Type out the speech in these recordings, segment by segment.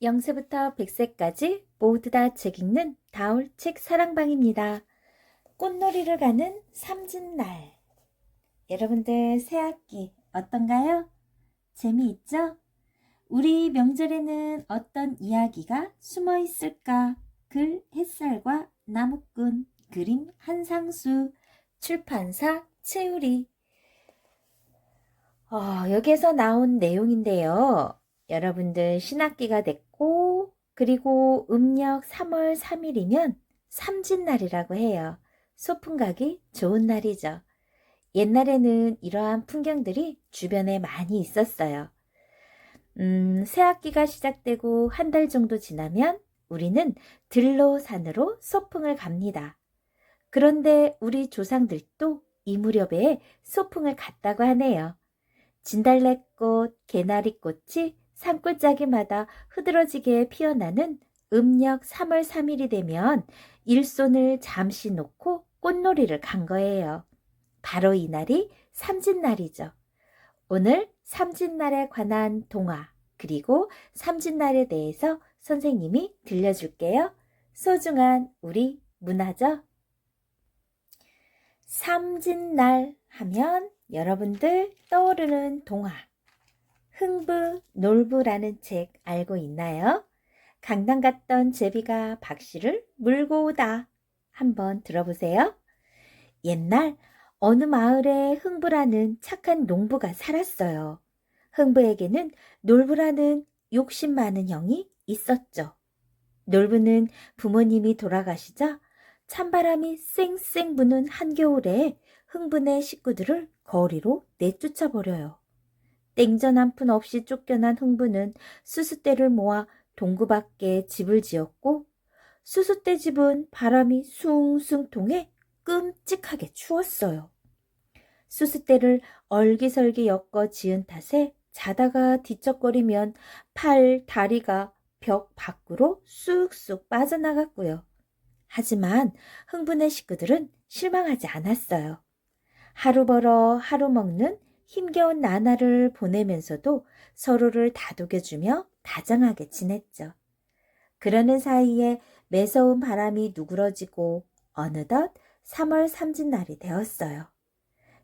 0세부터 100세까지 모두 다 책 읽는 다울책 사랑방입니다. 꽃놀이를 가는 삼진날. 여러분들 새학기 어떤가요? 재미있죠? 우리 명절에는 어떤 이야기가 숨어 있을까? 글 햇살과 나무꾼, 그림 한상수, 출판사 채우리. 여기에서 나온 내용인데요. 여러분들 신학기가 됐고 그리고 음력 3월 3일이면 삼진날이라고 해요. 소풍 가기 좋은 날이죠. 옛날에는 이러한 풍경들이 주변에 많이 있었어요. 새학기가 시작되고 한 달 정도 지나면 우리는 들로 산으로 소풍을 갑니다. 그런데 우리 조상들도 이 무렵에 소풍을 갔다고 하네요. 진달래꽃, 개나리꽃이 산골짜기마다 흐드러지게 피어나는 음력 3월 3일이 되면 일손을 잠시 놓고 꽃놀이를 간 거예요. 바로 이 날이 삼진날이죠. 오늘 삼진날에 관한 동화 그리고 삼진날에 대해서 선생님이 들려줄게요. 소중한 우리 문화죠. 삼진날 하면 여러분들 떠오르는 동화 흥부 놀부라는 책 알고 있나요? 강당 갔던 제비가 박씨를 물고 오다. 한번 들어보세요. 옛날 어느 마을에 흥부라는 착한 농부가 살았어요. 흥부에게는 놀부라는 욕심 많은 형이 있었죠. 놀부는 부모님이 돌아가시자 찬바람이 쌩쌩 부는 한겨울에 흥분의 식구들을 거리로 내쫓아버려요. 땡전 한 푼 없이 쫓겨난 흥부는 수수대를 모아 동구 밖에 집을 지었고 수수대 집은 바람이 숭숭 통해 끔찍하게 추웠어요. 수수대를 얼기설기 엮어 지은 탓에 자다가 뒤척거리면 팔, 다리가 벽 밖으로 쑥쑥 빠져나갔고요. 하지만 흥분의 식구들은 실망하지 않았어요. 하루 벌어 하루 먹는 힘겨운 나날을 보내면서도 서로를 다독여주며 다정하게 지냈죠. 그러는 사이에 매서운 바람이 누그러지고 어느덧 3월 삼진날이 되었어요.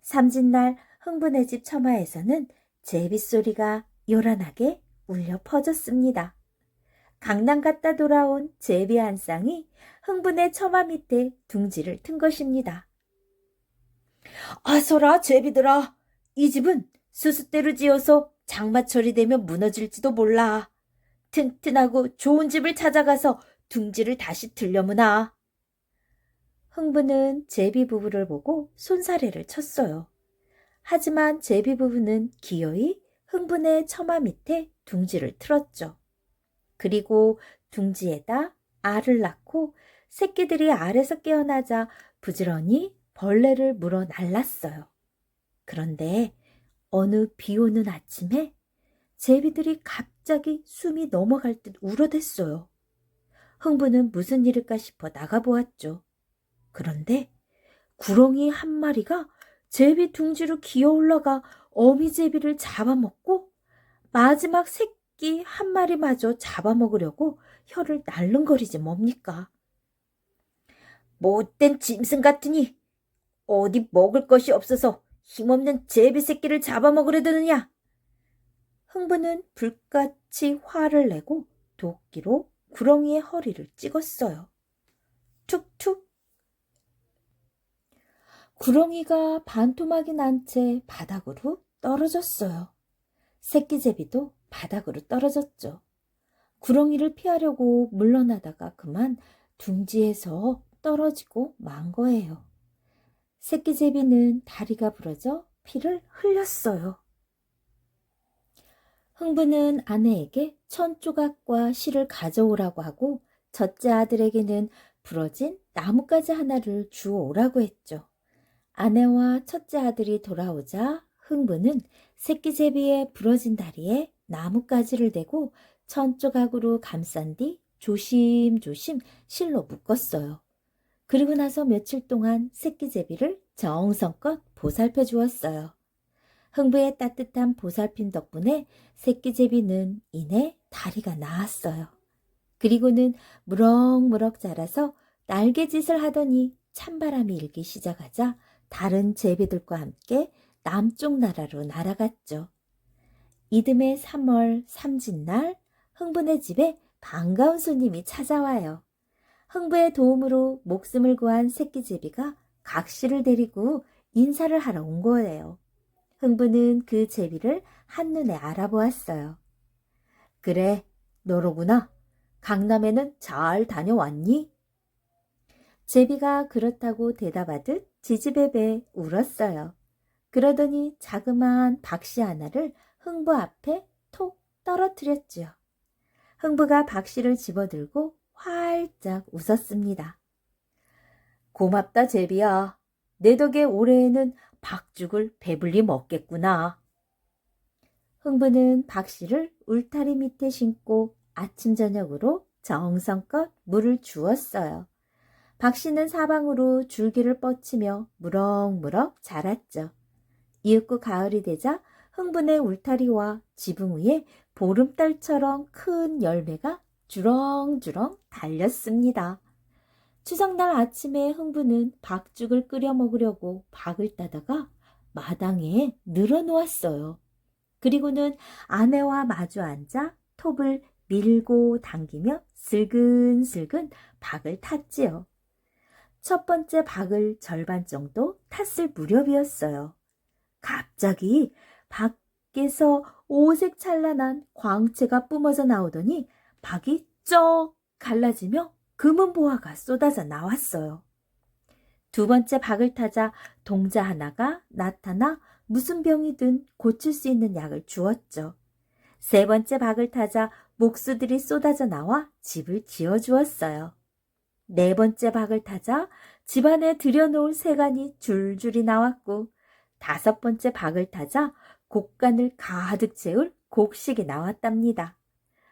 삼진날 흥분의 집 처마에서는 제빗소리가 요란하게 울려 퍼졌습니다. 강남 갔다 돌아온 제비 한 쌍이 흥분의 처마 밑에 둥지를 튼 것입니다. 아서라 제비들아, 이 집은 수수대로 지어서 장마철이 되면 무너질지도 몰라. 튼튼하고 좋은 집을 찾아가서 둥지를 다시 들려무나. 흥부는 제비 부부를 보고 손사래를 쳤어요. 하지만 제비 부부는 기어이 흥분의 처마 밑에 둥지를 틀었죠. 그리고 둥지에다 알을 낳고 새끼들이 알에서 깨어나자 부지런히 벌레를 물어 날랐어요. 그런데 어느 비 오는 아침에 제비들이 갑자기 숨이 넘어갈 듯 울어댔어요. 흥부는 무슨 일일까 싶어 나가보았죠. 그런데 구렁이 한 마리가 제비 둥지로 기어 올라가 어미 제비를 잡아먹고 마지막 새끼 한 마리마저 잡아먹으려고 혀를 날름거리지 뭡니까? 못된 짐승 같으니 어디 먹을 것이 없어서 힘없는 제비 새끼를 잡아먹으려 드느냐? 흥부는 불같이 화를 내고 도끼로 구렁이의 허리를 찍었어요. 툭툭. 구렁이가 반토막이 난 채 바닥으로 떨어졌어요. 새끼제비도 바닥으로 떨어졌죠. 구렁이를 피하려고 물러나다가 그만 둥지에서 떨어지고 만 거예요. 새끼제비는 다리가 부러져 피를 흘렸어요. 흥부는 아내에게 천조각과 실을 가져오라고 하고 첫째 아들에게는 부러진 나뭇가지 하나를 주워 오라고 했죠. 아내와 첫째 아들이 돌아오자 흥부는 새끼제비의 부러진 다리에 나뭇가지를 대고 천조각으로 감싼 뒤 조심조심 실로 묶었어요. 그리고 나서 며칠 동안 새끼제비를 정성껏 보살펴 주었어요. 흥부의 따뜻한 보살핌 덕분에 새끼제비는 이내 다리가 나았어요. 그리고는 무럭무럭 자라서 날개짓을 하더니 찬바람이 일기 시작하자 다른 제비들과 함께 남쪽 나라로 날아갔죠. 이듬해 3월 삼진날 흥부네 집에 반가운 손님이 찾아와요. 흥부의 도움으로 목숨을 구한 새끼제비가 각시를 데리고 인사를 하러 온 거예요. 흥부는 그 제비를 한눈에 알아보았어요. 그래, 너로구나. 강남에는 잘 다녀왔니? 제비가 그렇다고 대답하듯 지지배배 울었어요. 그러더니 자그마한 박씨 하나를 흥부 앞에 톡 떨어뜨렸지요. 흥부가 박씨를 집어들고 활짝 웃었습니다. 고맙다, 제비야. 내 덕에 올해에는 박죽을 배불리 먹겠구나. 흥부는 박씨를 울타리 밑에 신고 아침 저녁으로 정성껏 물을 주었어요. 박씨는 사방으로 줄기를 뻗치며 무럭무럭 자랐죠. 이윽고 가을이 되자 흥분의 울타리와 지붕 위에 보름달처럼 큰 열매가 주렁주렁 달렸습니다. 추석날 아침에 흥부는 박죽을 끓여 먹으려고 박을 따다가 마당에 늘어놓았어요. 그리고는 아내와 마주 앉아 톱을 밀고 당기며 슬근슬근 박을 탔지요. 첫 번째 박을 절반 정도 탔을 무렵이었어요. 갑자기 밖에서 오색 찬란한 광채가 뿜어져 나오더니 박이 쩍 갈라지며 금은 보화가 쏟아져 나왔어요. 두 번째 박을 타자 동자 하나가 나타나 무슨 병이든 고칠 수 있는 약을 주었죠. 세 번째 박을 타자 목수들이 쏟아져 나와 집을 지어주었어요. 네 번째 박을 타자 집안에 들여놓을 세간이 줄줄이 나왔고, 다섯 번째 박을 타자 곡간을 가득 채울 곡식이 나왔답니다.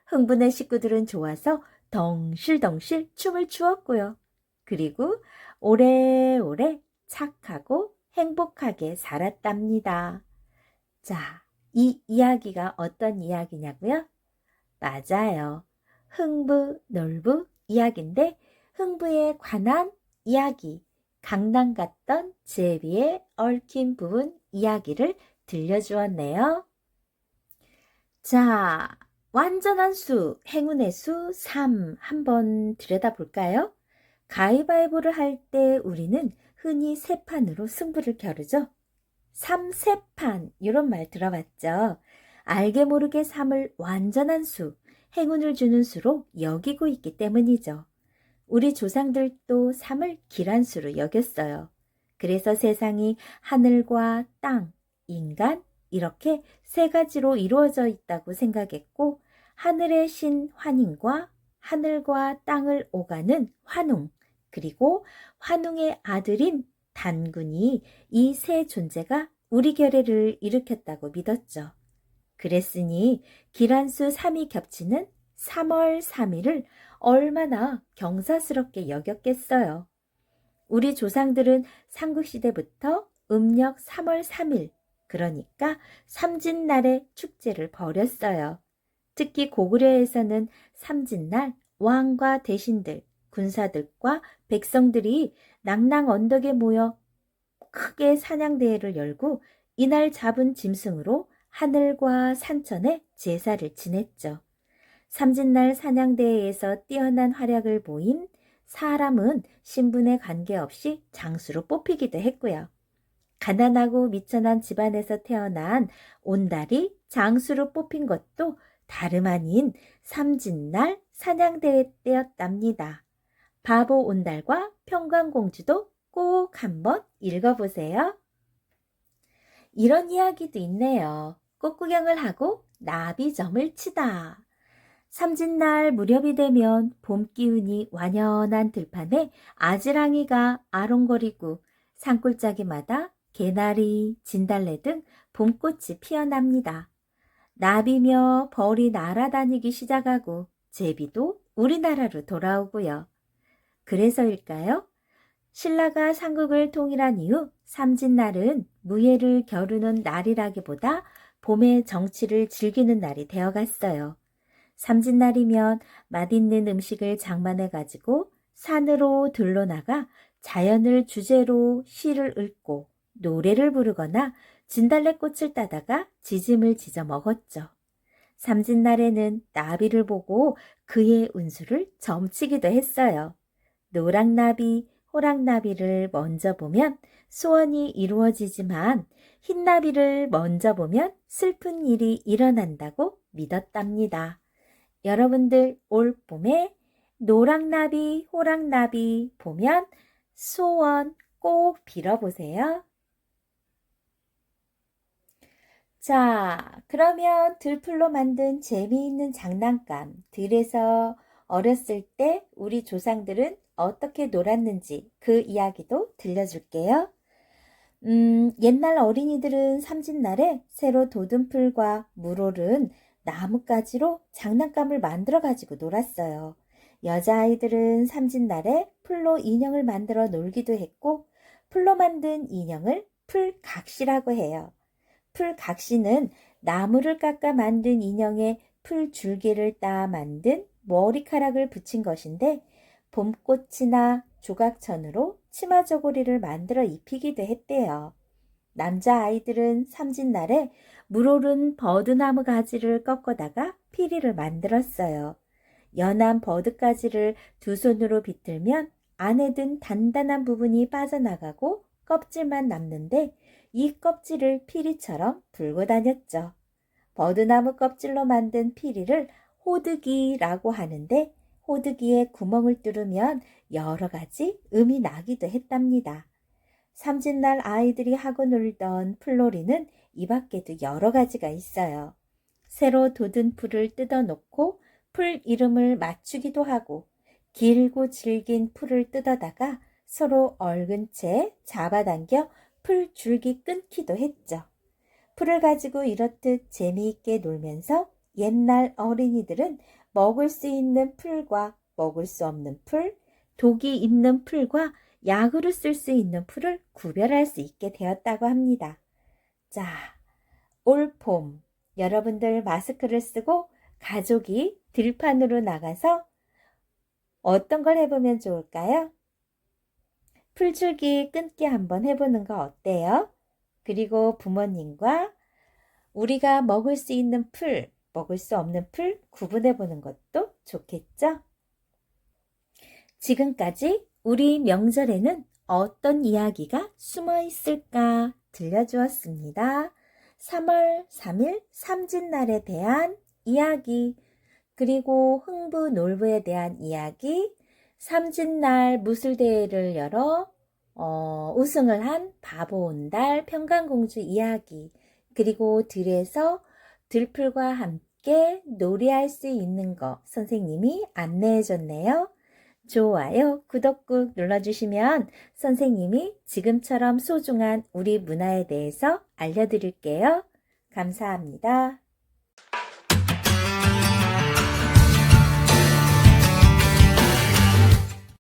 흥분의 식구들은 좋아서 덩실덩실 춤을 추었고요. 그리고 오래오래 착하고 행복하게 살았답니다. 자, 이 이야기가 어떤 이야기냐고요? 맞아요. 흥부, 놀부 이야기인데 흥부에 관한 이야기, 강남 갔던 제비의 얽힌 부분 이야기를 들려주었네요. 자, 완전한 수, 행운의 수 3 한번 들여다볼까요? 가위바위보를 할 때 우리는 흔히 세 판으로 승부를 겨루죠. 3세판 이런 말 들어봤죠? 알게 모르게 3을 완전한 수, 행운을 주는 수로 여기고 있기 때문이죠. 우리 조상들도 3을 길한 수로 여겼어요. 그래서 세상이 하늘과 땅, 인간 이렇게 세 가지로 이루어져 있다고 생각했고, 하늘의 신 환인과 하늘과 땅을 오가는 환웅, 그리고 환웅의 아들인 단군이 이 세 존재가 우리 결례를 일으켰다고 믿었죠. 그랬으니 기란수 3이 겹치는 3월 3일을 얼마나 경사스럽게 여겼겠어요. 우리 조상들은 삼국시대부터 음력 3월 3일, 그러니까 삼진날에 축제를 벌였어요. 특히 고구려에서는 삼진날 왕과 대신들, 군사들과 백성들이 낭랑 언덕에 모여 크게 사냥대회를 열고 이날 잡은 짐승으로 하늘과 산천에 제사를 지냈죠. 삼진날 사냥대회에서 뛰어난 활약을 보인 사람은 신분에 관계없이 장수로 뽑히기도 했고요. 가난하고 미천한 집안에서 태어난 온달이 장수로 뽑힌 것도 다름 아닌 삼진날 사냥대회 때였답니다. 바보 온달과 평강공주도 꼭 한번 읽어보세요. 이런 이야기도 있네요. 꽃구경을 하고 나비점을 치다. 삼진날 무렵이 되면 봄 기운이 완연한 들판에 아지랑이가 아롱거리고 산골짜기마다 개나리, 진달래 등 봄꽃이 피어납니다. 나비며 벌이 날아다니기 시작하고 제비도 우리나라로 돌아오고요. 그래서일까요? 신라가 삼국을 통일한 이후 삼진날은 무예를 겨루는 날이라기보다 봄의 정취를 즐기는 날이 되어갔어요. 삼진날이면 맛있는 음식을 장만해 가지고 산으로 들러나가 자연을 주제로 시를 읽고 노래를 부르거나 진달래꽃을 따다가 지짐을 지져 먹었죠. 삼진날에는 나비를 보고 그의 운수를 점치기도 했어요. 노랑나비, 호랑나비를 먼저 보면 소원이 이루어지지만 흰나비를 먼저 보면 슬픈 일이 일어난다고 믿었답니다. 여러분들 올 봄에 노랑나비, 호랑나비 보면 소원 꼭 빌어보세요. 자, 그러면 들풀로 만든 재미있는 장난감, 들에서 어렸을 때 우리 조상들은 어떻게 놀았는지 그 이야기도 들려줄게요. 옛날 어린이들은 삼진날에 새로 돋은 풀과 물오른 나뭇가지로 장난감을 만들어 가지고 놀았어요. 여자아이들은 삼진날에 풀로 인형을 만들어 놀기도 했고, 풀로 만든 인형을 풀각시라고 해요. 풀각시는 나무를 깎아 만든 인형에 풀줄기를 따 만든 머리카락을 붙인 것인데, 봄꽃이나 조각천으로 치마 저고리를 만들어 입히기도 했대요. 남자아이들은 삼진날에 물오른 버드나무 가지를 꺾어다가 피리를 만들었어요. 연한 버드가지를 두 손으로 비틀면 안에 든 단단한 부분이 빠져나가고 껍질만 남는데 이 껍질을 피리처럼 불고 다녔죠. 버드나무 껍질로 만든 피리를 호드기라고 하는데 호드기에 구멍을 뚫으면 여러 가지 음이 나기도 했답니다. 삼진날 아이들이 하고 놀던 풀놀이는 이 밖에도 여러 가지가 있어요. 새로 돋은 풀을 뜯어놓고 풀 이름을 맞추기도 하고 길고 질긴 풀을 뜯어다가 서로 얽은 채 잡아당겨 풀 줄기 끊기도 했죠. 풀을 가지고 이렇듯 재미있게 놀면서 옛날 어린이들은 먹을 수 있는 풀과 먹을 수 없는 풀, 독이 있는 풀과 약으로 쓸 수 있는 풀을 구별할 수 있게 되었다고 합니다. 자, 올 봄 여러분들 마스크를 쓰고 가족이 들판으로 나가서 어떤 걸 해보면 좋을까요? 풀줄기 끊기 한번 해보는 거 어때요? 그리고 부모님과 우리가 먹을 수 있는 풀, 먹을 수 없는 풀 구분해 보는 것도 좋겠죠? 지금까지 우리 명절에는 어떤 이야기가 숨어 있을까 들려주었습니다. 3월 3일 삼진날에 대한 이야기, 그리고 흥부놀부에 대한 이야기, 삼진날 무술대회를 열어 우승을 한 바보온달 평강공주 이야기, 그리고 들에서 들풀과 함께 놀이할 수 있는 거 선생님이 안내해 줬네요. 좋아요, 구독 꾹 눌러주시면 선생님이 지금처럼 소중한 우리 문화에 대해서 알려드릴게요. 감사합니다.